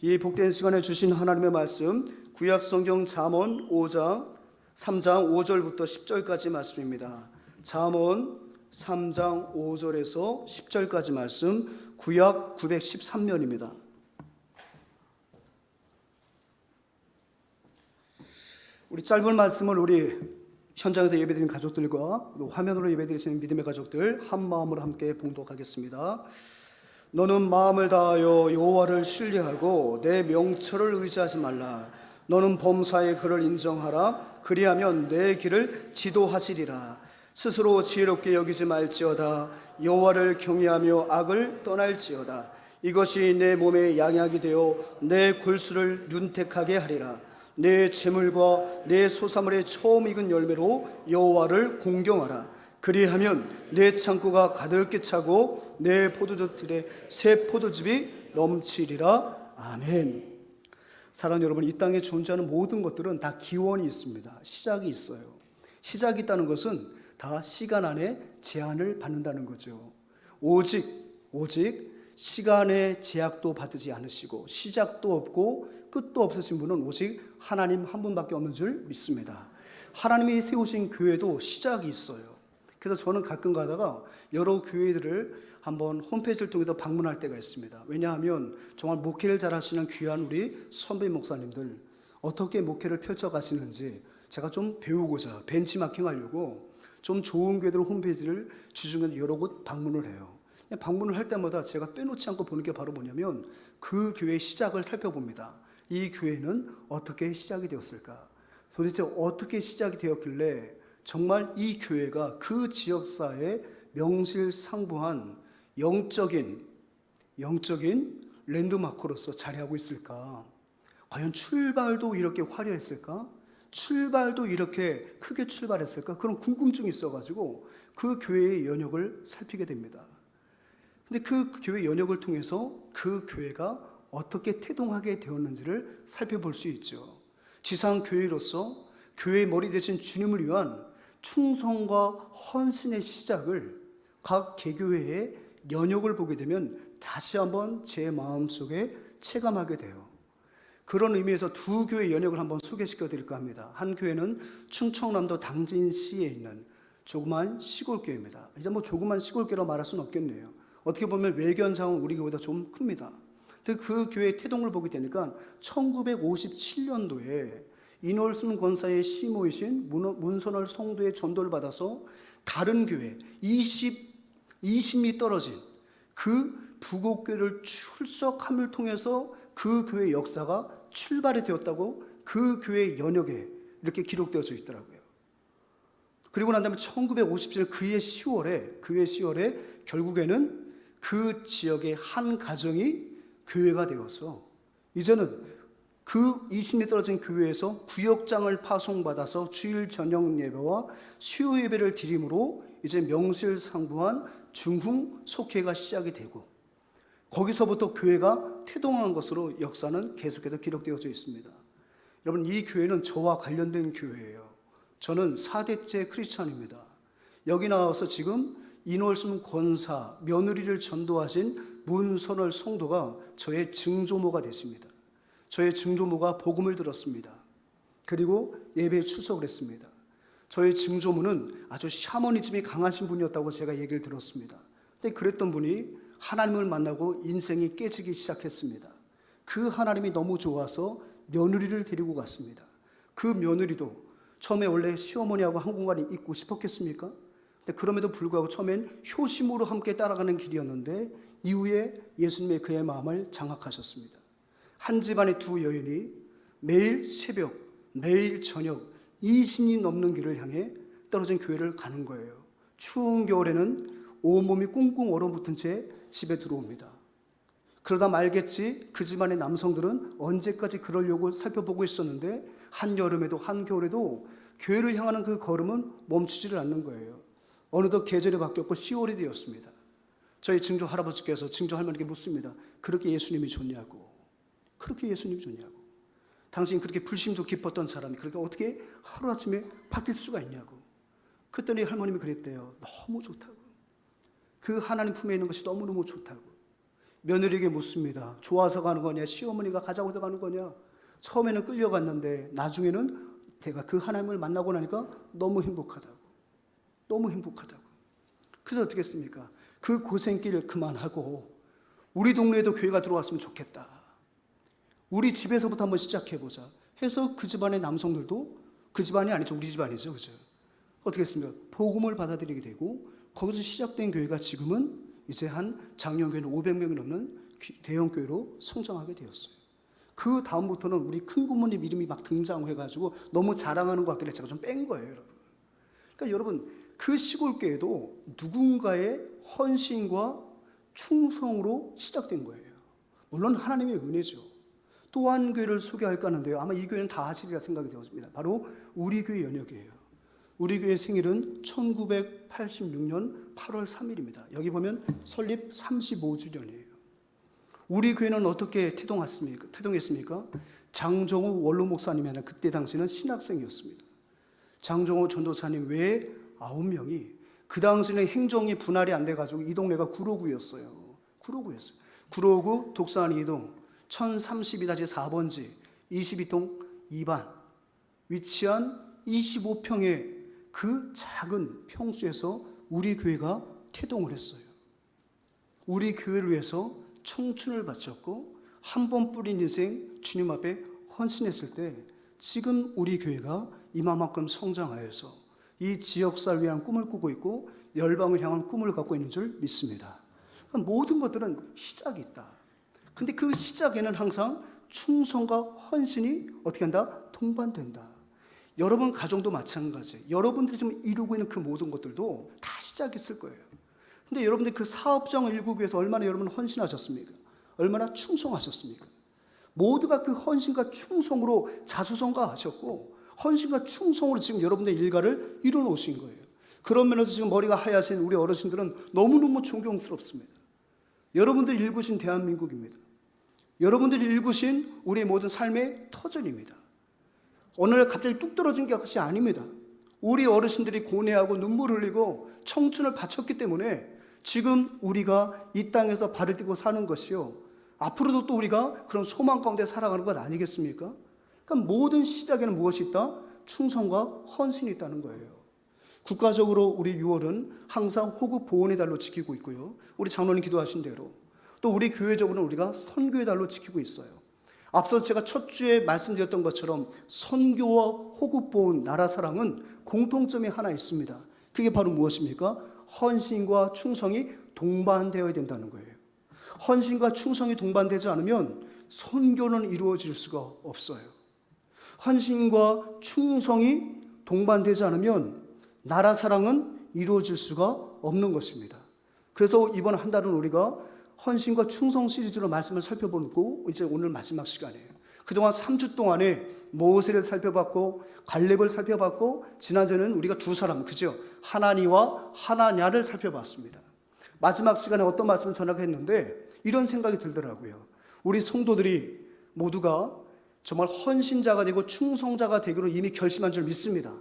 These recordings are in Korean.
이 복된 시간에 주신 하나님의 말씀, 구약 성경 잠언 5장 3장 5절부터 10절까지 말씀입니다. 잠언 3장 5절에서 10절까지 말씀, 구약 913면입니다. 우리 짧은 말씀을 우리 현장에서 예배드리는 가족들과 또 화면으로 예배드리시는 믿음의 가족들 한 마음으로 함께 봉독하겠습니다. 너는 마음을 다하여 여호와를 신뢰하고 내 명철을 의지하지 말라. 너는 범사의 그를 인정하라. 그리하면 내 길을 지도하시리라. 스스로 지혜롭게 여기지 말지어다. 여호와를 경외하며 악을 떠날지어다. 이것이 내 몸의 양약이 되어 내 골수를 윤택하게 하리라. 내 재물과 내 소사물의 처음 익은 열매로 여호와를 공경하라. 그리하면 내 창고가 가득히 차고 내 포도주틀에 새 포도즙이 넘치리라. 아멘. 사랑하는 여러분, 이 땅에 존재하는 모든 것들은 다 기원이 있습니다. 시작이 있어요. 시작이 있다는 것은 다 시간 안에 제한을 받는다는 거죠. 오직 시간의 제약도 받지 않으시고 시작도 없고 끝도 없으신 분은 오직 하나님 한 분밖에 없는 줄 믿습니다. 하나님이 세우신 교회도 시작이 있어요. 그래서 저는 가끔 가다가 여러 교회들을 한번 홈페이지를 통해서 방문할 때가 있습니다. 왜냐하면 정말 목회를 잘하시는 귀한 우리 선배 목사님들 어떻게 목회를 펼쳐가시는지 제가 좀 배우고자 벤치마킹 하려고 좀 좋은 교회들 홈페이지를 주중에 여러 곳 방문을 해요. 방문을 할 때마다 제가 빼놓지 않고 보는 게 바로 뭐냐면 그 교회의 시작을 살펴봅니다. 이 교회는 어떻게 시작이 되었을까? 도대체 어떻게 시작이 되었길래 정말 이 교회가 그 지역사회에 명실상부한 영적인 랜드마크로서 자리하고 있을까? 과연 출발도 이렇게 화려했을까? 출발도 이렇게 크게 출발했을까? 그런 궁금증이 있어가지고 그 교회의 연역을 살피게 됩니다. 근데 그 교회의 연역을 통해서 그 교회가 어떻게 태동하게 되었는지를 살펴볼 수 있죠. 지상 교회로서 교회의 머리 대신 주님을 위한 충성과 헌신의 시작을 각 개교회의 연역을 보게 되면 다시 한번 제 마음속에 체감하게 돼요. 그런 의미에서 두 교회 연역을 한번 소개시켜 드릴까 합니다. 한 교회는 충청남도 당진시에 있는 조그만 시골교회입니다. 이제 조그만 시골교회라고 말할 수는 없겠네요. 어떻게 보면 외견상은 우리 교회보다 좀 큽니다. 근데 그 교회의 태동을 보게 되니까 1957년도에 인월순 권사의 시모이신 문선월 성도의 전도를 받아서 다른 교회 20리 떨어진 그 부곡교회를 출석함을 통해서 그 교회의 역사가 출발이 되었다고 그 교회의 연역에 이렇게 기록되어져 있더라고요. 그리고 난 다음에 1957년 그해 10월에 결국에는 그 지역의 한 가정이 교회가 되어서 이제는 그 20리 떨어진 교회에서 구역장을 파송받아서 주일 저녁 예배와 수요 예배를 드림으로 이제 명실상부한 중흥 속회가 시작이 되고 거기서부터 교회가 태동한 것으로 역사는 계속해서 기록되어져 있습니다. 여러분, 이 교회는 저와 관련된 교회예요. 저는 4대째 크리스찬입니다. 여기 나와서 지금 인월순 권사 며느리를 전도하신 문선월 성도가 저의 증조모가 됐습니다. 저의 증조모가 복음을 들었습니다. 그리고 예배에 출석을 했습니다. 저의 증조모는 아주 샤머니즘이 강하신 분이었다고 제가 얘기를 들었습니다. 근데 그랬던 분이 하나님을 만나고 인생이 깨지기 시작했습니다. 그 하나님이 너무 좋아서 며느리를 데리고 갔습니다. 그 며느리도 처음에 원래 시어머니하고 한 공간에 있고 싶었겠습니까? 근데 그럼에도 불구하고 처음엔 효심으로 함께 따라가는 길이었는데 이후에 예수님의 그의 마음을 장악하셨습니다. 한 집안의 두 여인이 매일 새벽, 매일 저녁 20리 넘는 길을 향해 떨어진 교회를 가는 거예요. 추운 겨울에는 온몸이 꽁꽁 얼어붙은 채 집에 들어옵니다. 그러다 말겠지 그 집안의 남성들은 언제까지 그러려고 살펴보고 있었는데 한여름에도 한겨울에도 교회를 향하는 그 걸음은 멈추지를 않는 거예요. 어느덧 계절이 바뀌었고 10월이 되었습니다. 저희 증조 할아버지께서 증조 할머니께 묻습니다. 그렇게 예수님이 좋냐고. 당신 그렇게 불심도 깊었던 사람이 그렇게 어떻게 하루아침에 바뀔 수가 있냐고. 그랬더니 할머님이 그랬대요. 너무 좋다고. 그 하나님 품에 있는 것이 너무너무 좋다고. 며느리에게 묻습니다. 좋아서 가는 거냐? 시어머니가 가자고 해서 가는 거냐? 처음에는 끌려갔는데 나중에는 내가 그 하나님을 만나고 나니까 너무 행복하다고. 너무 행복하다고. 그래서 어떻게 했습니까? 그 고생길을 그만하고 우리 동네에도 교회가 들어왔으면 좋겠다. 우리 집에서부터 한번 시작해보자 해서 그 집안의 남성들도, 그 집안이 아니죠, 우리 집안이죠, 그죠? 어떻게 했습니까? 복음을 받아들이게 되고 거기서 시작된 교회가 지금은 이제 한 작년교회는 500명이 넘는 대형 교회로 성장하게 되었어요. 그 다음부터는 우리 큰 부모님 이름이 막 등장해가지고 너무 자랑하는 것 같길래 제가 좀 뺀 거예요, 여러분. 그러니까 여러분, 그 시골 교회도 누군가의 헌신과 충성으로 시작된 거예요. 물론 하나님의 은혜죠. 또 한 교회를 소개할까 하는데요, 아마 이 교회는 다 아시리라 생각이 되었습니다. 바로 우리 교회 연혁이에요. 우리 교회 생일은 1986년 8월 3일입니다. 여기 보면 설립 35주년이에요. 우리 교회는 어떻게 태동했습니까? 장정우 원로 목사님이 아니라 그때 당시는 신학생이었습니다. 장정우 전도사님 외에 9명이, 그 당시는 행정이 분할이 안 돼가지고 이 동네가 구로구였어요. 구로구 독산 2동 1032-4번지 22동 2반 위치한 25평의 그 작은 평수에서 우리 교회가 태동을 했어요. 우리 교회를 위해서 청춘을 바쳤고 한 번 뿌린 인생 주님 앞에 헌신했을 때 지금 우리 교회가 이만큼 성장하여서 이 지역사를 위한 꿈을 꾸고 있고 열방을 향한 꿈을 갖고 있는 줄 믿습니다. 그러니까 모든 것들은 시작이 있다. 근데 그 시작에는 항상 충성과 헌신이 어떻게 한다? 동반된다. 여러분 가정도 마찬가지. 여러분들이 지금 이루고 있는 그 모든 것들도 다 시작이 있을 거예요. 근데 여러분들 그 사업장을 일구기 위해서 얼마나 여러분 헌신하셨습니까? 얼마나 충성하셨습니까? 모두가 그 헌신과 충성으로 자수성가하셨고 헌신과 충성으로 지금 여러분들의 일가를 이뤄놓으신 거예요. 그런 면에서 지금 머리가 하얗신 우리 어르신들은 너무너무 존경스럽습니다. 여러분들이 일구신 대한민국입니다. 여러분들이 일구신 우리의 모든 삶의 터전입니다. 어느 날 갑자기 뚝 떨어진 것이 아닙니다. 우리 어르신들이 고뇌하고 눈물 흘리고 청춘을 바쳤기 때문에 지금 우리가 이 땅에서 발을 떼고 사는 것이요, 앞으로도 또 우리가 그런 소망 가운데 살아가는 것 아니겠습니까? 그러니까 모든 시작에는 무엇이 있다? 충성과 헌신이 있다는 거예요. 국가적으로 우리 6월은 항상 호국 보훈의 달로 지키고 있고요, 우리 장로님 기도하신 대로 또 우리 교회적으로는 우리가 선교의 달로 지키고 있어요. 앞서 제가 첫 주에 말씀드렸던 것처럼 선교와 호국 보훈, 나라 사랑은 공통점이 하나 있습니다. 그게 바로 무엇입니까? 헌신과 충성이 동반되어야 된다는 거예요. 헌신과 충성이 동반되지 않으면 선교는 이루어질 수가 없어요. 헌신과 충성이 동반되지 않으면 나라 사랑은 이루어질 수가 없는 것입니다. 그래서 이번 한 달은 우리가 헌신과 충성 시리즈로 말씀을 살펴보고 이제 오늘 마지막 시간이에요. 그동안 3주 동안에 모세를 살펴봤고 갈렙을 살펴봤고 지난주에는 우리가 두 사람, 그죠? 하나니와 하나냐를 살펴봤습니다. 마지막 시간에 어떤 말씀을 전하겠는데 이런 생각이 들더라고요. 우리 성도들이 모두가 정말 헌신자가 되고 충성자가 되기로 이미 결심한 줄 믿습니다.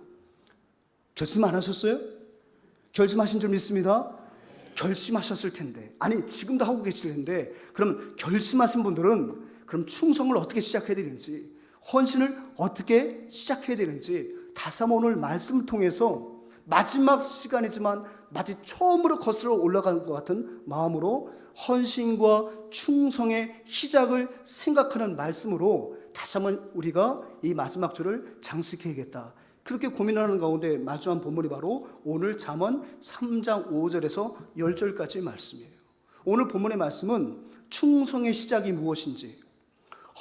결심 안 하셨어요? 결심하신 줄 믿습니다. 결심하셨을 텐데, 아니 지금도 하고 계실 텐데, 그럼 결심하신 분들은 그럼 충성을 어떻게 시작해야 되는지, 헌신을 어떻게 시작해야 되는지 다시 한번 오늘 말씀을 통해서 마지막 시간이지만 마치 처음으로 거슬러 올라가는 것 같은 마음으로 헌신과 충성의 시작을 생각하는 말씀으로 다시 한번 우리가 이 마지막 주를 장식해야겠다, 그렇게 고민하는 가운데 마주한 본문이 바로 오늘 잠언 3장 5절에서 10절까지의 말씀이에요. 오늘 본문의 말씀은 충성의 시작이 무엇인지,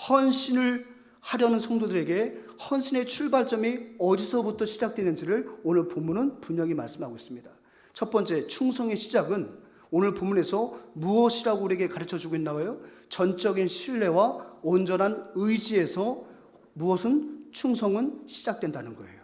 헌신을 하려는 성도들에게 헌신의 출발점이 어디서부터 시작되는지를 오늘 본문은 분명히 말씀하고 있습니다. 첫 번째, 충성의 시작은 오늘 본문에서 무엇이라고 우리에게 가르쳐주고 있나요? 전적인 신뢰와 온전한 의지에서 무엇은 충성은 시작된다는 거예요.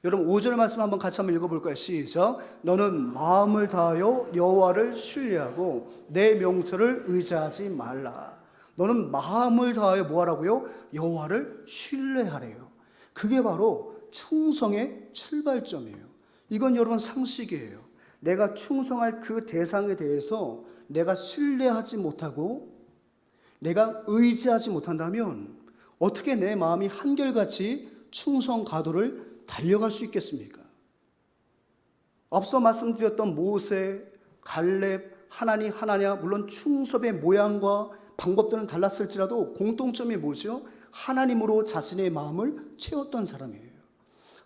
여러분 5절 말씀 한번 같이 한번 읽어볼까요? 시작. 너는 마음을 다하여 여호와를 신뢰하고 내 명철을 의지하지 말라. 너는 마음을 다하여 뭐하라고요? 여호와를 신뢰하래요. 그게 바로 충성의 출발점이에요. 이건 여러분 상식이에요. 내가 충성할 그 대상에 대해서 내가 신뢰하지 못하고 내가 의지하지 못한다면 어떻게 내 마음이 한결같이 충성 가도를 달려갈 수 있겠습니까? 앞서 말씀드렸던 모세, 갈렙, 하나냐, 물론 충성의 모양과 방법들은 달랐을지라도 공통점이 뭐죠? 하나님으로 자신의 마음을 채웠던 사람이에요.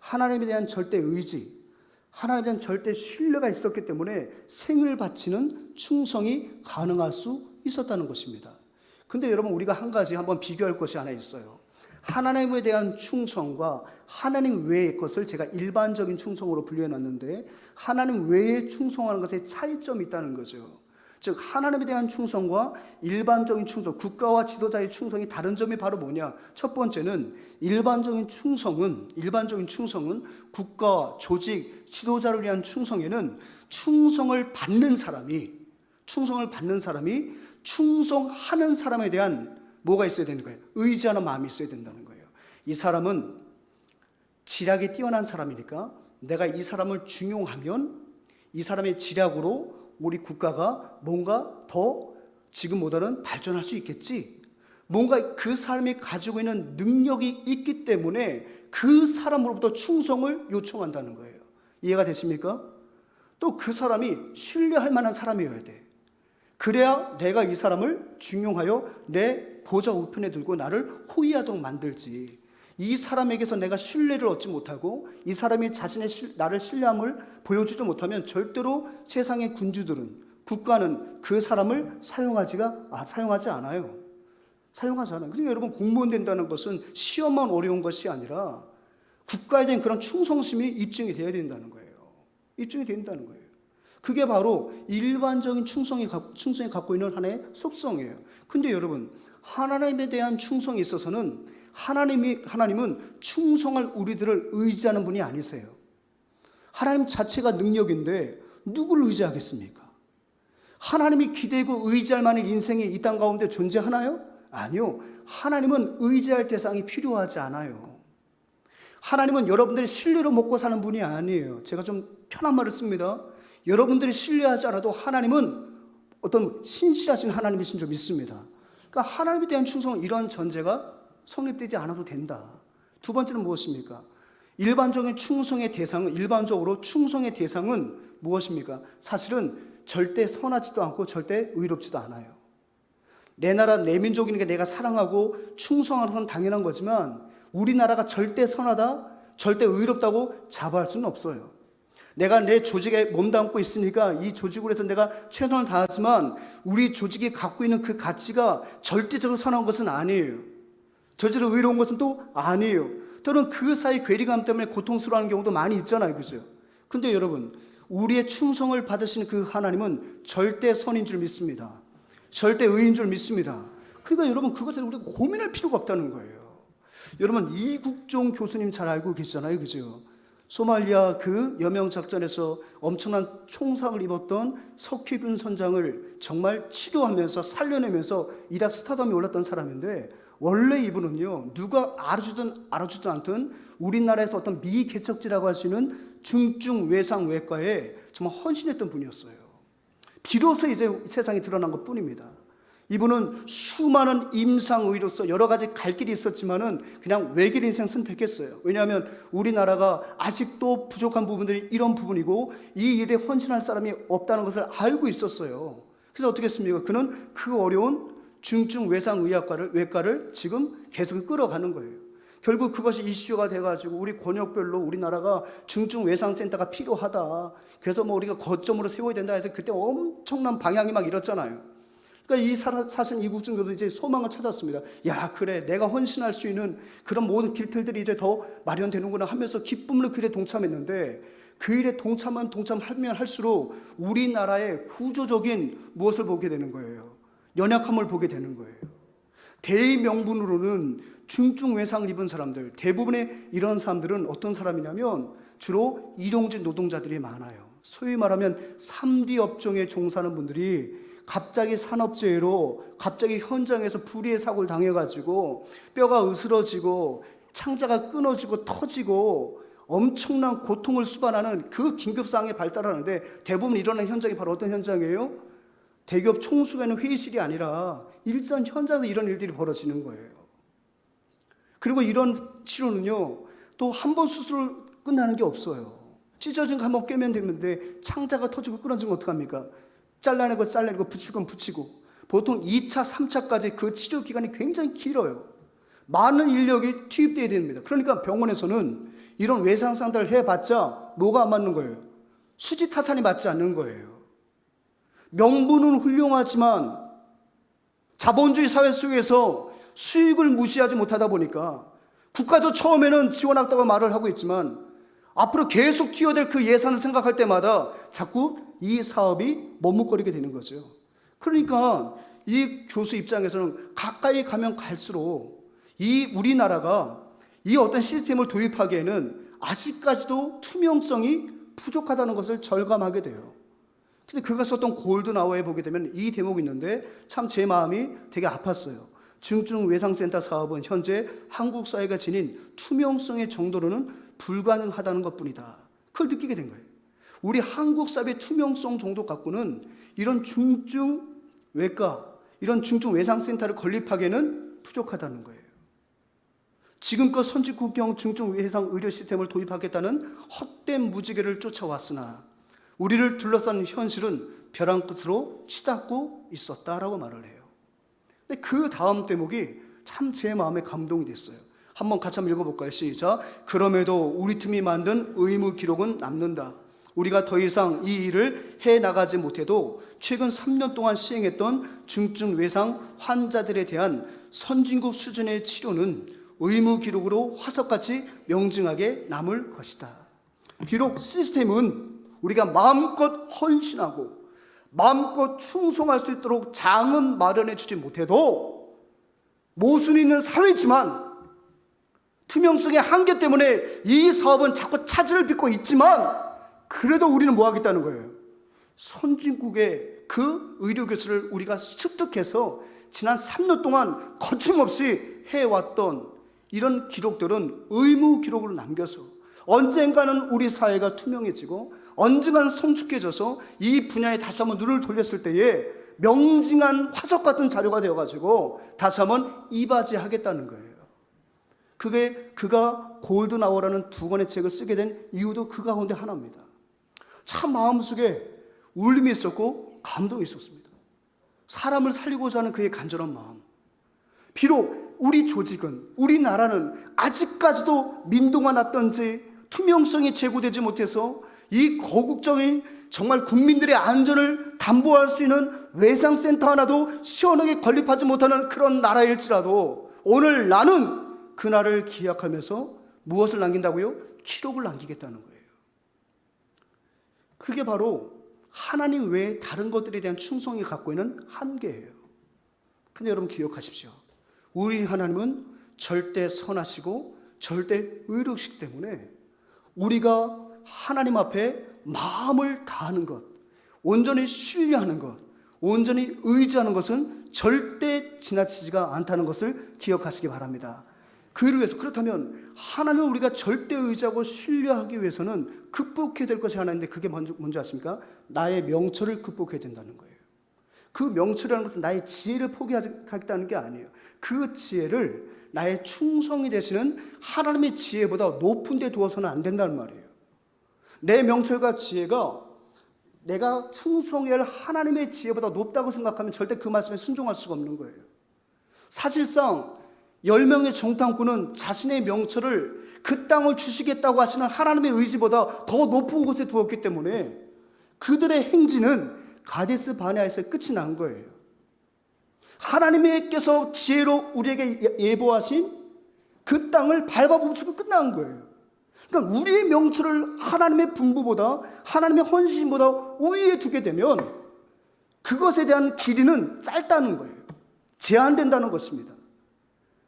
하나님에 대한 절대 의지, 하나님에 대한 절대 신뢰가 있었기 때문에 생을 바치는 충성이 가능할 수 있었다는 것입니다. 근데 여러분, 우리가 한 가지 한번 비교할 것이 하나 있어요. 하나님에 대한 충성과 하나님 외의 것을 제가 일반적인 충성으로 분류해 놨는데, 하나님 외에 충성하는 것에 차이점이 있다는 거죠. 즉 하나님에 대한 충성과 일반적인 충성, 국가와 지도자의 충성이 다른 점이 바로 뭐냐? 첫 번째는 일반적인 충성은 국가, 조직, 지도자를 위한 충성에는 충성을 받는 사람이 충성하는 사람에 대한 뭐가 있어야 되는 거예요? 의지하는 마음이 있어야 된다는 거예요. 이 사람은 지략이 뛰어난 사람이니까 내가 이 사람을 중용하면 이 사람의 지략으로 우리 국가가 뭔가 더 지금보다는 발전할 수 있겠지. 뭔가 그 사람이 가지고 있는 능력이 있기 때문에 그 사람으로부터 충성을 요청한다는 거예요. 이해가 되십니까? 또 그 사람이 신뢰할 만한 사람이어야 돼. 그래야 내가 이 사람을 중용하여 내 보좌 우편에 들고 나를 호위하도록 만들지. 이 사람에게서 내가 신뢰를 얻지 못하고 이 사람이 나를 신뢰함을 보여주지 못하면 절대로 세상의 군주들은, 국가는 그 사람을 사용하지 않아요. 그러니까 여러분, 공무원 된다는 것은 시험만 어려운 것이 아니라 국가에 대한 그런 충성심이 입증이 되어야 된다는 거예요. 그게 바로 일반적인 충성이 갖고 있는 하나의 속성이에요. 근데 여러분, 하나님에 대한 충성에 있어서는 하나님은 충성할 우리들을 의지하는 분이 아니세요. 하나님 자체가 능력인데 누구를 의지하겠습니까? 하나님이 기대고 의지할 만한 인생이 이 땅 가운데 존재하나요? 아니요. 하나님은 의지할 대상이 필요하지 않아요. 하나님은 여러분들이 신뢰로 먹고 사는 분이 아니에요. 제가 좀 편한 말을 씁니다. 여러분들이 신뢰하지 않아도 하나님은 어떤 신실하신 하나님이신 줄 믿습니다. 그러니까 하나님에 대한 충성은 이런 전제가 성립되지 않아도 된다. 두 번째는 무엇입니까? 일반적으로 충성의 대상은 무엇입니까? 사실은 절대 선하지도 않고 절대 의롭지도 않아요. 내 나라, 내 민족이니까 내가 사랑하고 충성하는 것은 당연한 거지만 우리나라가 절대 선하다, 절대 의롭다고 자부할 수는 없어요. 내가 내 조직에 몸담고 있으니까 이 조직으로 해서 내가 최선을 다하지만 우리 조직이 갖고 있는 그 가치가 절대적으로 선한 것은 아니에요. 절대로 의로운 것은 또 아니에요. 또는 그 사이 괴리감 때문에 고통스러워하는 경우도 많이 있잖아요. 그죠? 근데 여러분, 우리의 충성을 받으시는 그 하나님은 절대 선인 줄 믿습니다. 절대 의인 줄 믿습니다. 그러니까 여러분, 그것을 우리가 고민할 필요가 없다는 거예요. 여러분, 이국종 교수님 잘 알고 계시잖아요. 그죠? 소말리아 그 여명작전에서 엄청난 총상을 입었던 석희균 선장을 정말 치료하면서 살려내면서 이락 스타덤에 올랐던 사람인데, 원래 이분은요, 누가 알아주든 않든 우리나라에서 어떤 미개척지라고 할 수 있는 중증 외상 외과에 정말 헌신했던 분이었어요. 비로소 이제 세상에 드러난 것 뿐입니다. 이분은 수많은 임상의로서 여러 가지 갈 길이 있었지만은 그냥 외길 인생 선택했어요. 왜냐하면 우리나라가 아직도 부족한 부분들이 이런 부분이고 이 일에 헌신할 사람이 없다는 것을 알고 있었어요. 그래서 어떻게 했습니까? 그는 그 어려운 중증 외과를 지금 계속 끌어가는 거예요. 결국 그것이 이슈가 돼가지고 우리 권역별로 우리나라가 중증 외상센터가 필요하다. 그래서 우리가 거점으로 세워야 된다 해서 그때 엄청난 방향이 막 이렇잖아요. 그러니까 이 사실 이국종 교수도 이제 소망을 찾았습니다. 야, 그래, 내가 헌신할 수 있는 그런 모든 길들이 이제 더 마련되는구나 하면서 기쁨으로 그 일에 동참했는데, 그 일에 동참하면 할수록 우리나라의 구조적인 무엇을 보게 되는 거예요? 연약함을 보게 되는 거예요. 대의명분으로는 중증 외상을 입은 사람들, 대부분의 이런 사람들은 어떤 사람이냐면 주로 일용직 노동자들이 많아요. 소위 말하면 3D 업종에 종사하는 분들이 갑자기 산업재해로 갑자기 현장에서 불의의 사고를 당해가지고 뼈가 으스러지고 창자가 끊어지고 터지고 엄청난 고통을 수반하는 그 긴급상황에 발달하는데, 대부분 일어나는 현장이 바로 어떤 현장이에요? 대기업 총수가 있는 회의실이 아니라 일선 현장에서 이런 일들이 벌어지는 거예요. 그리고 이런 치료는요, 또 한 번 수술을 끝나는 게 없어요. 찢어진 거 한 번 꿰면 되는데 창자가 터지고 끊어지면 어떡합니까? 잘라내고 붙이고 건 붙이고. 보통 2차, 3차까지 그 치료 기간이 굉장히 길어요. 많은 인력이 투입돼야 됩니다. 그러니까 병원에서는 이런 외상 상담을 해봤자 뭐가 안 맞는 거예요? 수지 타산이 맞지 않는 거예요. 명분은 훌륭하지만 자본주의 사회 속에서 수익을 무시하지 못하다 보니까 국가도 처음에는 지원하겠다고 말을 하고 있지만 앞으로 계속 뛰어들 그 예산을 생각할 때마다 자꾸 이 사업이 머뭇거리게 되는 거죠. 그러니까 이 교수 입장에서는 가까이 가면 갈수록 이 우리나라가 이 어떤 시스템을 도입하기에는 아직까지도 투명성이 부족하다는 것을 절감하게 돼요. 근데 그가 썼던 골든아워에 보게 되면 이 대목이 있는데 참 제 마음이 되게 아팠어요. 중증외상센터 사업은 현재 한국 사회가 지닌 투명성의 정도로는 불가능하다는 것뿐이다. 그걸 느끼게 된 거예요. 우리 한국 사회의 투명성 정도 갖고는 이런 중증외과, 이런 중증외상센터를 건립하기에는 부족하다는 거예요. 지금껏 선진국형 중증외상 의료 시스템을 도입하겠다는 헛된 무지개를 쫓아왔으나 우리를 둘러싼 현실은 벼랑 끝으로 치닫고 있었다라고 말을 해요. 근데 그 다음 대목이 참 제 마음에 감동이 됐어요. 한번 같이 한번 읽어볼까요? 시작. 그럼에도 우리 팀이 만든 의무 기록은 남는다. 우리가 더 이상 이 일을 해나가지 못해도 최근 3년 동안 시행했던 중증 외상 환자들에 대한 선진국 수준의 치료는 의무 기록으로 화석같이 명징하게 남을 것이다. 비록 시스템은 우리가 마음껏 헌신하고 마음껏 충성할 수 있도록 장은 마련해 주지 못해도 모순이 있는 사회지만 투명성의 한계 때문에 이 사업은 자꾸 차질을 빚고 있지만 그래도 우리는 뭐 하겠다는 거예요? 선진국의 그 의료교수를 우리가 습득해서 지난 3년 동안 거침없이 해왔던 이런 기록들은 의무 기록으로 남겨서 언젠가는 우리 사회가 투명해지고 언젠가는 성숙해져서 이 분야에 다시 한번 눈을 돌렸을 때에 명징한 화석 같은 자료가 되어가지고 다시 한번 이바지하겠다는 거예요. 그게 그가 골든아워라는 2권의 책을 쓰게 된 이유도 그 가운데 하나입니다. 참 마음속에 울림이 있었고 감동이 있었습니다. 사람을 살리고자 하는 그의 간절한 마음. 비록 우리 조직은, 우리나라는 아직까지도 민도가 났던지 투명성이 제고되지 못해서 이 거국적인 정말 국민들의 안전을 담보할 수 있는 외상센터 하나도 시원하게 건립하지 못하는 그런 나라일지라도 오늘 나는 그날을 기약하면서 무엇을 남긴다고요? 기록을 남기겠다는 거예요. 그게 바로 하나님 외에 다른 것들에 대한 충성이 갖고 있는 한계예요. 근데 여러분 기억하십시오. 우리 하나님은 절대 선하시고 절대 의로우시기 때문에 우리가 하나님 앞에 마음을 다하는 것, 온전히 신뢰하는 것, 온전히 의지하는 것은 절대 지나치지가 않다는 것을 기억하시기 바랍니다. 그를 위해서, 그렇다면 하나님을 우리가 절대 의지하고 신뢰하기 위해서는 극복해야 될 것이 하나 있는데 그게 뭔지 아십니까? 나의 명철을 극복해야 된다는 거예요. 그 명철이라는 것은 나의 지혜를 포기하겠다는 게 아니에요. 그 지혜를 나의 충성이 되시는 하나님의 지혜보다 높은 데 두어서는 안 된다는 말이에요. 내 명철과 지혜가 내가 충성해야 할 하나님의 지혜보다 높다고 생각하면 절대 그 말씀에 순종할 수가 없는 거예요. 사실상 10명의 정탐꾼은 자신의 명철을 그 땅을 주시겠다고 하시는 하나님의 의지보다 더 높은 곳에 두었기 때문에 그들의 행진은 가데스 바네아에서 끝이 난 거예요. 하나님께서 지혜로 우리에게 예보하신 그 땅을 밟아보시고 끝난 거예요. 그러니까 우리의 명철을 하나님의 분부보다, 하나님의 헌신보다 우위에 두게 되면 그것에 대한 길이는 짧다는 거예요. 제한된다는 것입니다.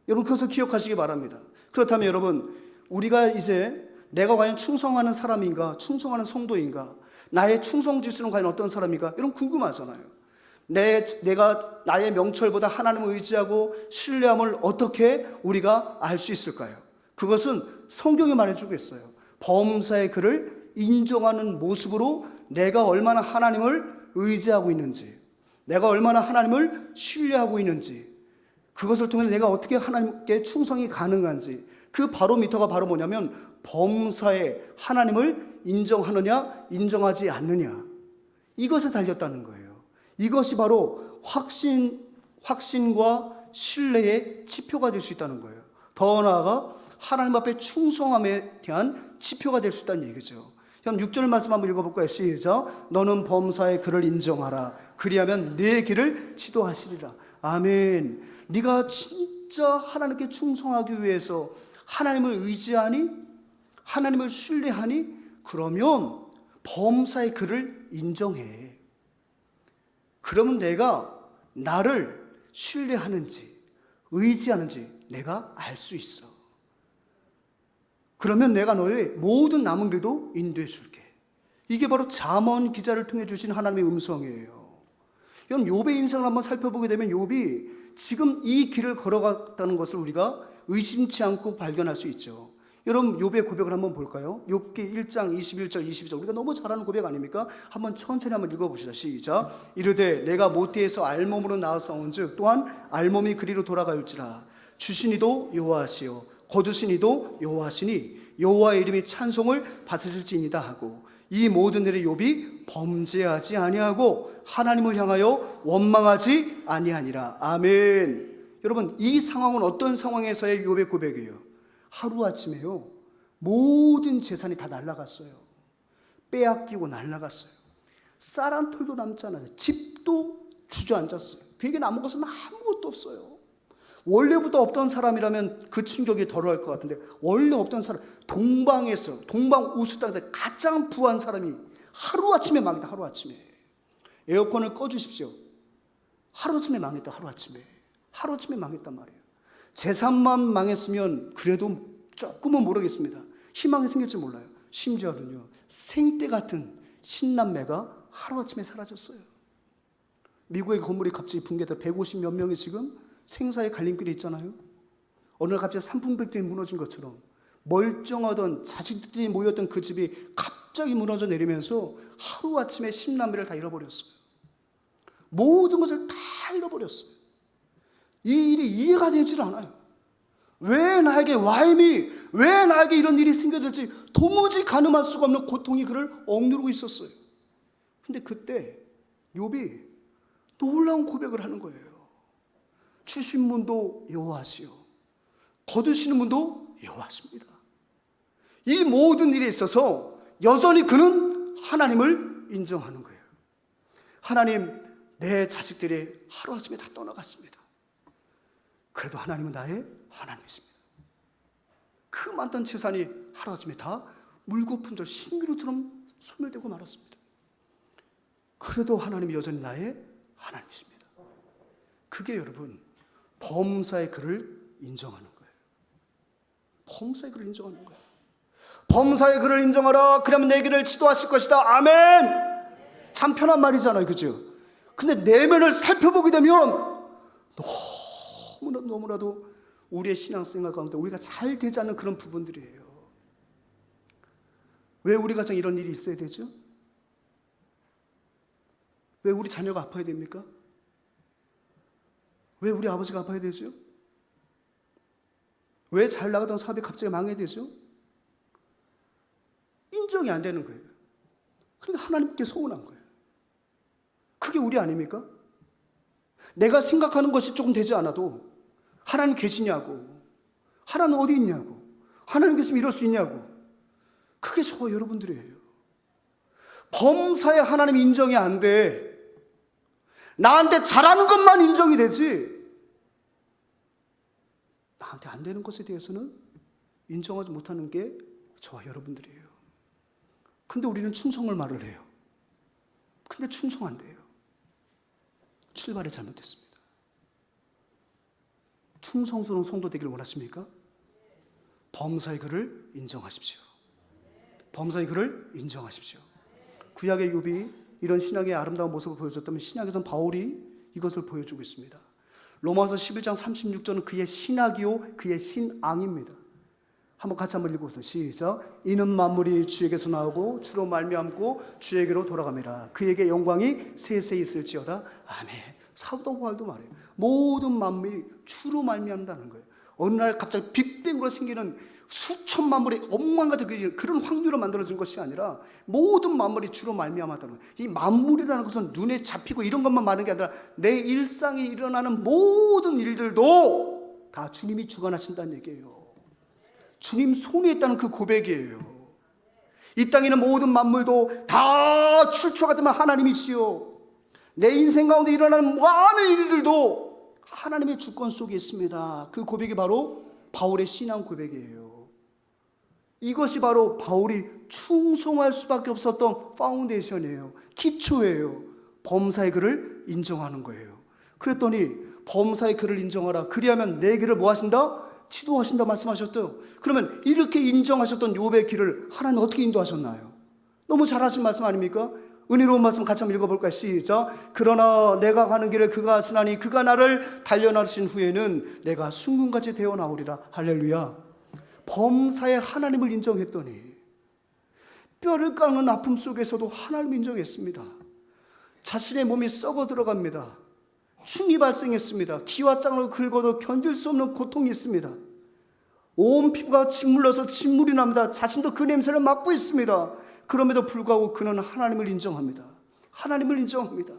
여러분 그것을 기억하시기 바랍니다. 그렇다면 여러분, 우리가 이제 내가 과연 충성하는 사람인가, 충성하는 성도인가, 나의 충성 지수는 과연 어떤 사람인가, 이런 궁금하잖아요. 내가 나의 명철보다 하나님을 의지하고 신뢰함을 어떻게 우리가 알 수 있을까요? 그것은 성경이 말해주고 있어요. 범사의 그를 인정하는 모습으로 내가 얼마나 하나님을 의지하고 있는지, 내가 얼마나 하나님을 신뢰하고 있는지, 그것을 통해 내가 어떻게 하나님께 충성이 가능한지, 그 바로미터가 바로 뭐냐면 범사에 하나님을 인정하느냐 인정하지 않느냐, 이것에 달렸다는 거예요. 이것이 바로 확신과 신뢰의 지표가 될 수 있다는 거예요. 더 나아가 하나님 앞에 충성함에 대한 지표가 될 수 있다는 얘기죠. 그럼 6절 말씀 한번 읽어볼까요? 시작. 너는 범사의 그를 인정하라. 그리하면 네 길을 지도하시리라. 아멘. 네가 진짜 하나님께 충성하기 위해서 하나님을 의지하니? 하나님을 신뢰하니? 그러면 범사의 그를 인정해. 그러면 내가 나를 신뢰하는지 의지하는지 내가 알 수 있어. 그러면 내가 너의 모든 남은 길도 인도해 줄게. 이게 바로 잠언 기자를 통해 주신 하나님의 음성이에요. 여러분, 욥의 인생을 한번 살펴보게 되면 욥이 지금 이 길을 걸어갔다는 것을 우리가 의심치 않고 발견할 수 있죠. 여러분, 욥의 고백을 한번 볼까요? 욥기 1장 21절 22절, 우리가 너무 잘 아는 고백 아닙니까? 한번 천천히 한번 읽어봅시다. 시작. 이르되 내가 모태에서 알몸으로 나아싸운즉 또한 알몸이 그리로 돌아갈지라. 주신 이도 여호와시요 거두신 이도 여호와시니 여호와의 이름이 찬송을 받으실지니이다 하고, 이 모든 일에 욥이 범죄하지 아니하고 하나님을 향하여 원망하지 아니하니라. 아멘. 여러분, 이 상황은 어떤 상황에서의 욥의 고백이에요? 하루아침에요, 모든 재산이 다 날아갔어요. 빼앗기고 날아갔어요. 쌀 한 톨도 남지 않았어요. 집도 주저앉았어요. 그에게 남은 것은 아무것도 없어요. 원래부터 없던 사람이라면 그 충격이 덜할 것 같은데, 원래 없던 사람, 동방에서 동방 우수 땅에 가장 부한 사람이 하루아침에 망했다. 하루아침에. 에어컨을 꺼주십시오. 하루아침에 망했다. 하루아침에 망했단 말이에요. 재산만 망했으면 그래도 조금은 모르겠습니다. 희망이 생길지 몰라요. 심지어는요, 생떼 같은 신남매가 하루아침에 사라졌어요. 미국의 건물이 갑자기 붕괴돼서 150몇 명이 지금 생사의 갈림길에 있잖아요. 어느 날 갑자기 산풍백들이 무너진 것처럼 멀쩡하던 자식들이 모였던 그 집이 갑자기 무너져 내리면서 하루아침에 신남매를 다 잃어버렸어요. 모든 것을 다 잃어버렸어요. 이 일이 이해가 되질 않아요. 왜 나에게 와임이, 왜 나에게 이런 일이 생겨질지 도무지 가늠할 수가 없는 고통이 그를 억누르고 있었어요. 근데 그때 욥이 놀라운 고백을 하는 거예요. 주신 분도 여호와시요 거두시는 분도 여호와십니다. 이 모든 일에 있어서 여전히 그는 하나님을 인정하는 거예요. 하나님, 내 자식들이 하루아침에 다 떠나갔습니다. 그래도 하나님은 나의 하나님이십니다. 그 많던 재산이 하루아침에 다 물거품들 신기루처럼 소멸되고 말았습니다. 그래도 하나님이 여전히 나의 하나님이십니다. 그게 여러분, 범사의 그를 인정하는 거예요. 범사의 그를 인정하는 거예요. 범사의 그를 인정하라. 그러면 내 길을 지도하실 것이다. 아멘. 참 편한 말이잖아요, 그죠? 근데 내면을 살펴보게 되면 너무나도 우리의 신앙생활 가운데 우리가 잘 되지 않는 그런 부분들이에요. 왜 우리 가정에 이런 일이 있어야 되죠? 왜 우리 자녀가 아파야 됩니까? 왜 우리 아버지가 아파야 되죠? 왜 잘 나가던 사업이 갑자기 망해야 되죠? 인정이 안 되는 거예요. 그러니까 하나님께 소원한 거예요. 그게 우리 아닙니까? 내가 생각하는 것이 조금 되지 않아도 하나님 계시냐고, 하나님 어디 있냐고, 하나님 계시면 이럴 수 있냐고, 그게 저와 여러분들이에요. 범사에 하나님 인정이 안 돼. 나한테 잘하는 것만 인정이 되지 나한테 안 되는 것에 대해서는 인정하지 못하는 게 저와 여러분들이에요. 근데 우리는 충성을 말을 해요. 근데 충성 안 돼요. 출발이 잘못됐습니다. 충성스러운 성도 되기를 원하십니까? 범사의 그를 인정하십시오. 범사의 그를 인정하십시오. 구약의 욥이 이런 신앙의 아름다운 모습을 보여줬다면 신약에서는 바울이 이것을 보여주고 있습니다. 로마서 11장 36절은 그의 신학이요 그의 신앙입니다. 같이 한번 읽어보세요. 시작. 이는 만물이 주에게서 나오고 주로 말미암고 주에게로 돌아갑니다. 그에게 영광이 세세히 있을지어다. 아멘. 사도 바울도 말해요. 모든 만물이 주로 말미암다는 거예요. 어느 날 갑자기 빅뱅으로 생기는 수천 만물의 엉망 같은 그런 확률로 만들어진 것이 아니라 모든 만물이 주로 말미암았다는 거예요. 이 만물이라는 것은 눈에 잡히고 이런 것만 말하는 게 아니라 내 일상에 일어나는 모든 일들도 다 주님이 주관하신다는 얘기예요. 주님 손에 있다는 그 고백이에요. 이 땅에 있는 모든 만물도 다 출처가 되면 하나님이시요, 내 인생 가운데 일어나는 많은 일들도 하나님의 주권 속에 있습니다. 그 고백이 바로 바울의 신앙 고백이에요. 이것이 바로 바울이 충성할 수밖에 없었던 파운데이션이에요. 기초예요. 범사의 글을 인정하는 거예요. 그랬더니 범사의 글을 인정하라. 그리하면 내 길을 뭐 하신다? 지도하신다 말씀하셨대요. 그러면 이렇게 인정하셨던 욥의 길을 하나님 어떻게 인도하셨나요? 너무 잘하신 말씀 아닙니까? 은혜로운 말씀 같이 한번 읽어볼까요? 시작. 그러나 내가 가는 길을 그가 하시나니 그가 나를 단련하신 후에는 내가 순금같이 되어 나오리라. 할렐루야. 범사의 하나님을 인정했더니 뼈를 깎는 아픔 속에서도 하나님을 인정했습니다. 자신의 몸이 썩어 들어갑니다. 충이 발생했습니다. 기와 짱을 긁어도 견딜 수 없는 고통이 있습니다. 온 피부가 짓물러서 진물이 납니다. 자신도 그 냄새를 맡고 있습니다. 그럼에도 불구하고 그는 하나님을 인정합니다. 하나님을 인정합니다.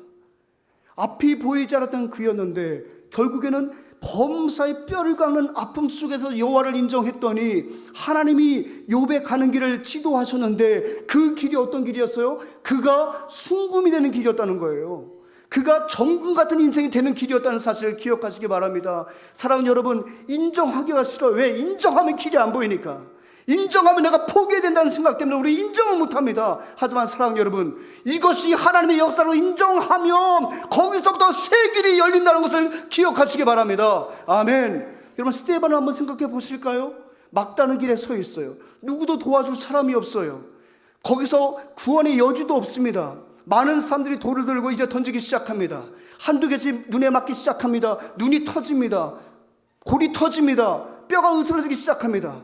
앞이 보이지 않았던 그였는데 결국에는 범사의 뼈를 깎는 아픔 속에서 여호와를 인정했더니 하나님이 욥의 가는 길을 지도하셨는데 그 길이 어떤 길이었어요? 그가 순금이 되는 길이었다는 거예요. 그가 정금 같은 인생이 되는 길이었다는 사실을 기억하시기 바랍니다. 사랑하는 여러분, 인정하기가 싫어요. 왜? 인정하면 길이 안 보이니까. 인정하면 내가 포기해야 된다는 생각 때문에 우리 인정을 못합니다. 하지만 사랑하는 여러분, 이것이 하나님의 역사로 인정하면 거기서부터 새 길이 열린다는 것을 기억하시기 바랍니다. 아멘. 여러분, 스데반을 한번 생각해 보실까요? 막다른 길에 서 있어요. 누구도 도와줄 사람이 없어요. 거기서 구원의 여지도 없습니다. 많은 사람들이 돌을 들고 이제 던지기 시작합니다. 한두 개씩 눈에 맞기 시작합니다. 눈이 터집니다. 골이 터집니다. 뼈가 으스러지기 시작합니다.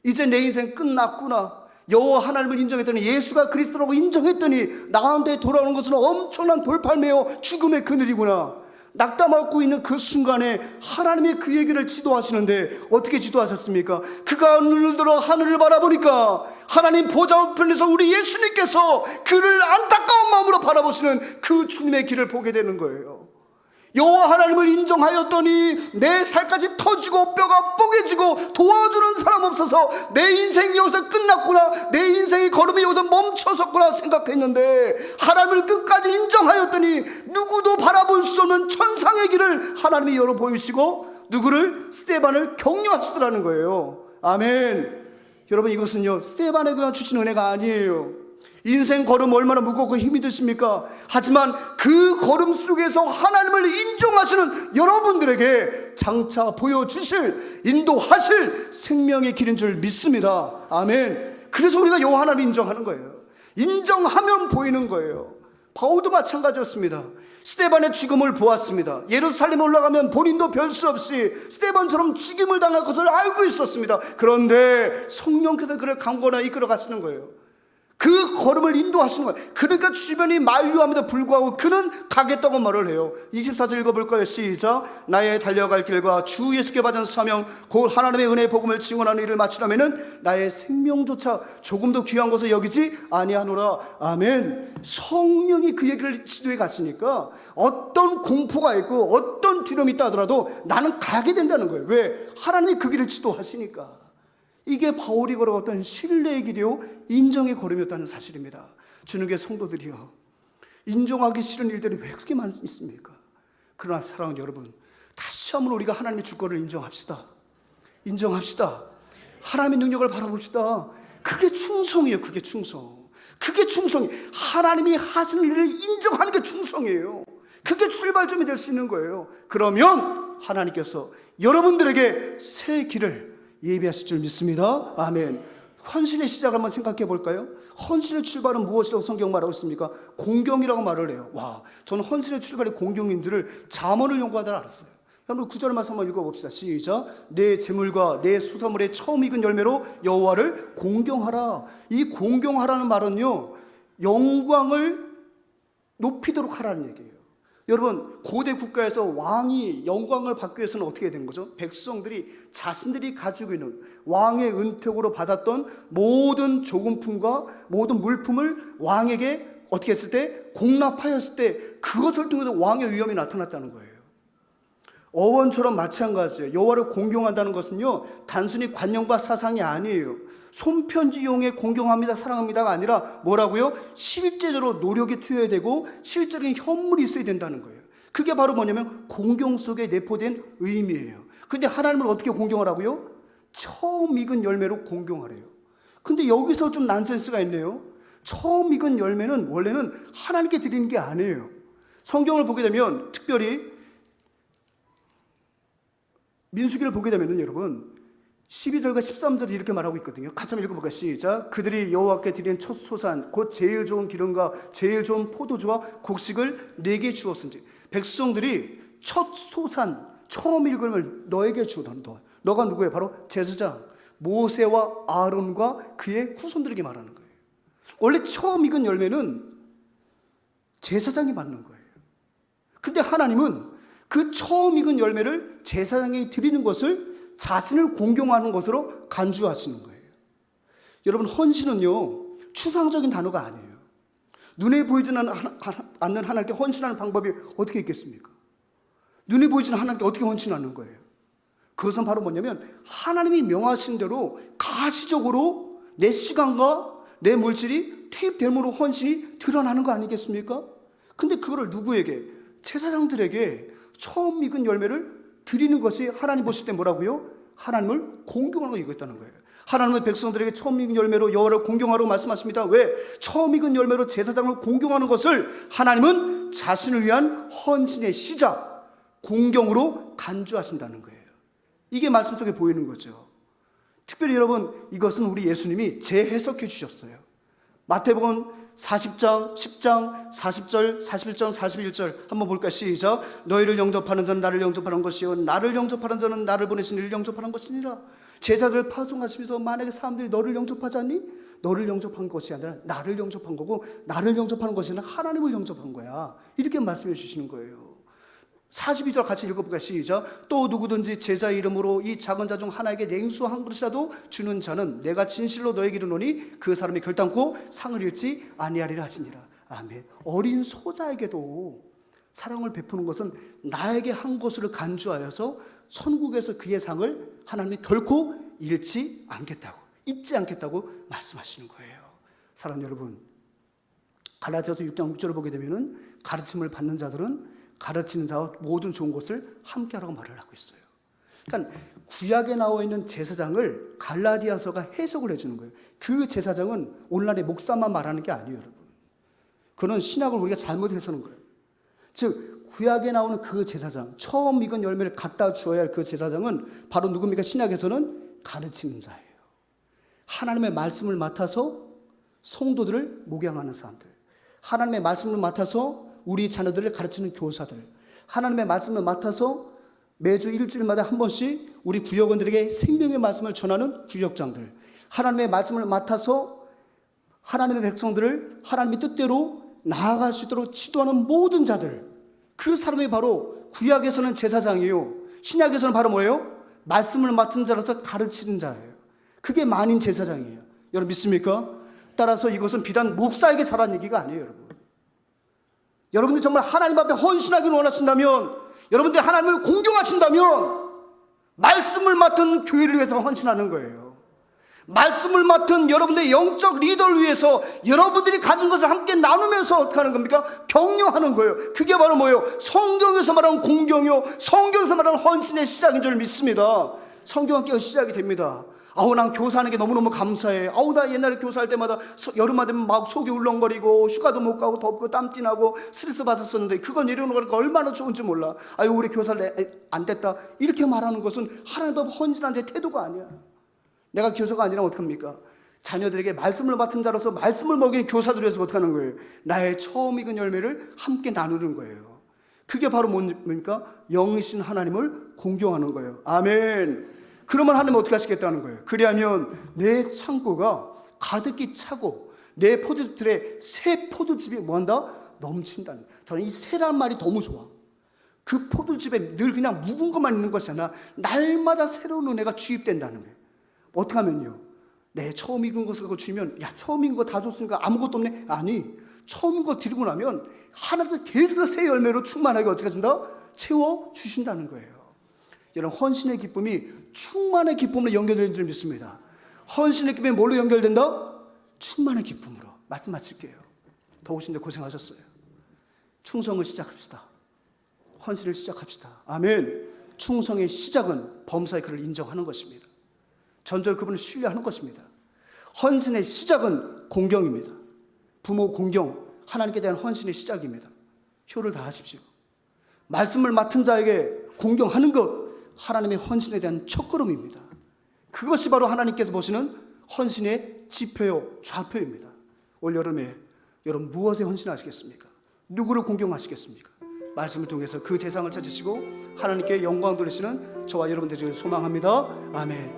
이제 내 인생 끝났구나. 여호와 하나님을 인정했더니, 예수가 그리스도라고 인정했더니 나한테 돌아오는 것은 엄청난 돌팔매요 죽음의 그늘이구나. 낙담하고 있는 그 순간에 하나님이 그 얘기를 지도하시는데 어떻게 지도하셨습니까? 그가 눈을 들어 하늘을 바라보니까 하나님 보좌 우편에서 우리 예수님께서 그를 안타까운 마음으로 바라보시는 그 주님의 길을 보게 되는 거예요. 여호와 하나님을 인정하였더니 내 살까지 터지고 뼈가 뽀개지고 도와주는 사람 없어서 내 인생이 여기서 끝났구나, 내 인생의 걸음이 여기서 멈춰섰구나 생각했는데 하나님을 끝까지 인정하였더니 누구도 바라볼 수 없는 천상의 길을 하나님이 열어 보이시고 누구를? 스데반을 격려하시더라는 거예요. 아멘. 여러분, 이것은요 스데반에게만 주신 은혜가 아니에요. 인생 걸음 얼마나 무겁고 힘이 드십니까? 하지만 그 걸음 속에서 하나님을 인정하시는 여러분들에게 장차 보여주실, 인도하실 생명의 길인 줄 믿습니다. 아멘. 그래서 우리가 여호와 하나님을 인정하는 거예요. 인정하면 보이는 거예요. 바울도 마찬가지였습니다. 스데반의 죽음을 보았습니다. 예루살렘에 올라가면 본인도 별 수 없이 스데반처럼 죽임을 당할 것을 알고 있었습니다. 그런데 성령께서 그를 강권하여 이끌어 가시는 거예요. 그 걸음을 인도하시는 거예요. 그러니까 주변이 만류함에도 불구하고 그는 가겠다고 말을 해요. 24절 읽어볼까요? 시작. 나의 달려갈 길과 주 예수께 받은 사명 곧 하나님의 은혜의 복음을 증언하는 일을 마치려면은 나의 생명조차 조금도 귀한 것을 여기지 아니하노라. 아멘. 성령이 그 얘기를 지도해 가시니까 어떤 공포가 있고 어떤 두려움이 있다 하더라도 나는 가게 된다는 거예요. 왜? 하나님이 그 길을 지도하시니까. 이게 바울이 걸어갔던 신뢰의 길이요 인정의 걸음이었다는 사실입니다. 주님의 성도들이요, 인정하기 싫은 일들이 왜 그렇게 많습니까? 그러나 사랑하는 여러분, 다시 한번 우리가 하나님의 주권을 인정합시다. 인정합시다. 하나님의 능력을 바라봅시다. 그게 충성이에요. 그게 충성. 그게 충성이, 하나님이 하시는 일을 인정하는 게 충성이에요. 그게 출발점이 될 수 있는 거예요. 그러면 하나님께서 여러분들에게 새 길을 예비하실 줄 믿습니다. 아멘. 헌신의 시작을 한번 생각해 볼까요? 헌신의 출발은 무엇이라고 성경 말하고 있습니까? 공경이라고 말을 해요. 와, 저는 헌신의 출발이 공경인 줄을 잠언을 연구하다 알았어요. 여러분 9절 말씀 한번 읽어봅시다. 시작. 내 재물과 내 수산물의 처음 익은 열매로 여호와를 공경하라. 이 공경하라는 말은요, 영광을 높이도록 하라는 얘기예요. 여러분 고대 국가에서 왕이 영광을 받기 위해서는 어떻게 해야 되는 거죠? 백성들이 자신들이 가지고 있는 왕의 은택으로 받았던 모든 조금품과 모든 물품을 왕에게 어떻게 했을 때? 공납하였을 때 그것을 통해서 왕의 위엄이 나타났다는 거예요. 어원처럼 마찬가지예요. 여호와를 공경한다는 것은요, 단순히 관념과 사상이 아니에요. 손편지용에 공경합니다, 사랑합니다가 아니라 뭐라고요? 실제적으로 노력이 투여해야 되고 실제적인 현물이 있어야 된다는 거예요. 그게 바로 뭐냐면 공경 속에 내포된 의미예요. 근데 하나님을 어떻게 공경하라고요? 처음 익은 열매로 공경하래요. 근데 여기서 좀 난센스가 있네요. 처음 익은 열매는 원래는 하나님께 드리는 게 아니에요. 성경을 보게 되면 특별히 민수기를 보게 되면은 여러분 12절과 13절이 이렇게 말하고 있거든요. 같이 한번 읽어볼까요? 시작. 그들이 여호와께 드린 첫 소산 곧 제일 좋은 기름과 제일 좋은 포도주와 곡식을 내게 주었은지. 백성들이 첫 소산 처음 읽음을 너에게 주었다. 너가 누구예요? 바로 제사장 모세와 아론과 그의 후손들에게 말하는 거예요. 원래 처음 익은 열매는 제사장이 받는 거예요. 근데 하나님은 그 처음 익은 열매를 제사장에게 드리는 것을 자신을 공경하는 것으로 간주하시는 거예요. 여러분 헌신은요, 추상적인 단어가 아니에요. 눈에 보이지는 않는 하나님께 헌신하는 방법이 어떻게 있겠습니까? 눈에 보이지는 하나님께 어떻게 헌신하는 거예요? 그것은 바로 뭐냐면 하나님이 명하신 대로 가시적으로 내 시간과 내 물질이 투입됨으로 헌신이 드러나는 거 아니겠습니까? 근데 그거를 누구에게? 제사장들에게 처음 익은 열매를 드리는 것이 하나님 보실 때 뭐라고요? 하나님을 공경하라고 얘기했다는 거예요. 하나님은 백성들에게 처음 익은 열매로 여호와를 공경하라고 말씀하십니다. 왜? 처음 익은 열매로 제사장을 공경하는 것을 하나님은 자신을 위한 헌신의 시작, 공경으로 간주하신다는 거예요. 이게 말씀 속에 보이는 거죠. 특별히 여러분 이것은 우리 예수님이 재해석해 주셨어요. 마태복음 40장, 10장, 40절, 41절, 41절 한번 볼까요? 시작. 너희를 영접하는 자는 나를 영접하는 것이요 나를 영접하는 자는 나를 보내신 이를 영접하는 것이니라. 제자들을 파송하시면서 만약에 사람들이 너를 영접하지 않니? 너를 영접한 것이 아니라 나를 영접한 거고 나를 영접하는 것이 아니라 하나님을 영접한 거야. 이렇게 말씀해 주시는 거예요. 42절 같이 읽어볼까요? 시작. 또 누구든지 제자의 이름으로 이 작은 자 중 하나에게 냉수 한 그릇이라도 주는 자는 내가 진실로 너에게 이르노니 그 사람이 결단코 상을 잃지 아니하리라 하시니라. 아멘. 어린 소자에게도 사랑을 베푸는 것은 나에게 한 것을 간주하여서 천국에서 그의 상을 하나님이 결코 잃지 않겠다고, 잊지 않겠다고 말씀하시는 거예요. 사랑하는 여러분, 갈라디아서 6장 6절을 보게 되면은 가르침을 받는 자들은 가르치는 자와 모든 좋은 것을 함께하라고 말을 하고 있어요. 그러니까 구약에 나와 있는 제사장을 갈라디아서가 해석을 해주는 거예요. 그 제사장은 오늘날의 목사만 말하는 게 아니에요, 여러분. 그는 신약을 우리가 잘못 해석하는 거예요. 즉 구약에 나오는 그 제사장, 처음 익은 열매를 갖다 주어야 할 그 제사장은 바로 누굽니까? 신약에서는 가르치는 자예요. 하나님의 말씀을 맡아서 성도들을 목양하는 사람들, 하나님의 말씀을 맡아서 우리 자녀들을 가르치는 교사들, 하나님의 말씀을 맡아서 매주 일주일마다 한 번씩 우리 구역원들에게 생명의 말씀을 전하는 구역장들, 하나님의 말씀을 맡아서 하나님의 백성들을 하나님의 뜻대로 나아갈 수 있도록 지도하는 모든 자들, 그 사람이 바로 구약에서는 제사장이요, 신약에서는 바로 뭐예요? 말씀을 맡은 자로서 가르치는 자예요. 그게 만인 제사장이에요. 여러분 믿습니까? 따라서 이것은 비단 목사에게 잘한 얘기가 아니에요, 여러분. 여러분들 정말 하나님 앞에 헌신하기를 원하신다면, 여러분들 하나님을 공경하신다면 말씀을 맡은 교회를 위해서 헌신하는 거예요. 말씀을 맡은 여러분들의 영적 리더를 위해서 여러분들이 가진 것을 함께 나누면서 어떻게 하는 겁니까? 격려하는 거예요. 그게 바로 뭐예요? 성경에서 말하는 공경이요, 성경에서 말하는 헌신의 시작인 줄 믿습니다. 성경과 함께 시작이 됩니다. 아우 난 교사하는 게 너무너무 감사해. 아우 나 옛날에 교사할 때마다 여름만 되면 막 속이 울렁거리고 휴가도 못 가고 덥고 땀띠나고 스트레스 받았었는데 그건 이러는 거니까 얼마나 좋은지 몰라. 아유 우리 교사를 안 됐다, 이렇게 말하는 것은 하나님 앞에 헌신한 제 태도가 아니야. 내가 교사가 아니라 어떡합니까? 자녀들에게 말씀을 맡은 자로서 말씀을 먹이는 교사들 위해서 어떻게 하는 거예요? 나의 처음 익은 열매를 함께 나누는 거예요. 그게 바로 뭡니까? 영이신 하나님을 공경하는 거예요. 아멘. 그러면 하나님 어떻게 하시겠다는 거예요? 그리하면 내 창고가 가득히 차고 내 포도들의 새 포도즙이 뭐한다? 넘친다는 거예요. 저는 이 새란 말이 너무 좋아. 그 포도즙에 늘 그냥 묵은 것만 있는 것이 아니라 날마다 새로운 은혜가 주입된다는 거예요. 어떻게 하면요? 네, 처음 익은 것을 갖고 주면, 야, 처음 익은 거 다 줬으니까 아무것도 없네? 아니, 처음 익은 거 드리고 나면 하나님도 계속 새 열매로 충만하게 어떻게 하신다? 채워주신다는 거예요. 여러분, 헌신의 기쁨이 충만의 기쁨으로 연결되는 줄 믿습니다. 헌신의 기쁨이 뭘로 연결된다? 충만의 기쁨으로. 말씀 마칠게요. 더우신데 고생하셨어요. 충성을 시작합시다. 헌신을 시작합시다. 아멘. 충성의 시작은 범사의 그를 인정하는 것입니다. 전절 그분을 신뢰하는 것입니다. 헌신의 시작은 공경입니다. 부모 공경, 하나님께 대한 헌신의 시작입니다. 효를 다하십시오. 말씀을 맡은 자에게 공경하는 것, 하나님의 헌신에 대한 첫걸음입니다. 그것이 바로 하나님께서 보시는 헌신의 지표요, 좌표입니다. 올 여름에 여러분 무엇에 헌신하시겠습니까? 누구를 공경하시겠습니까? 말씀을 통해서 그 대상을 찾으시고 하나님께 영광 돌리시는 저와 여러분들을 소망합니다. 아멘.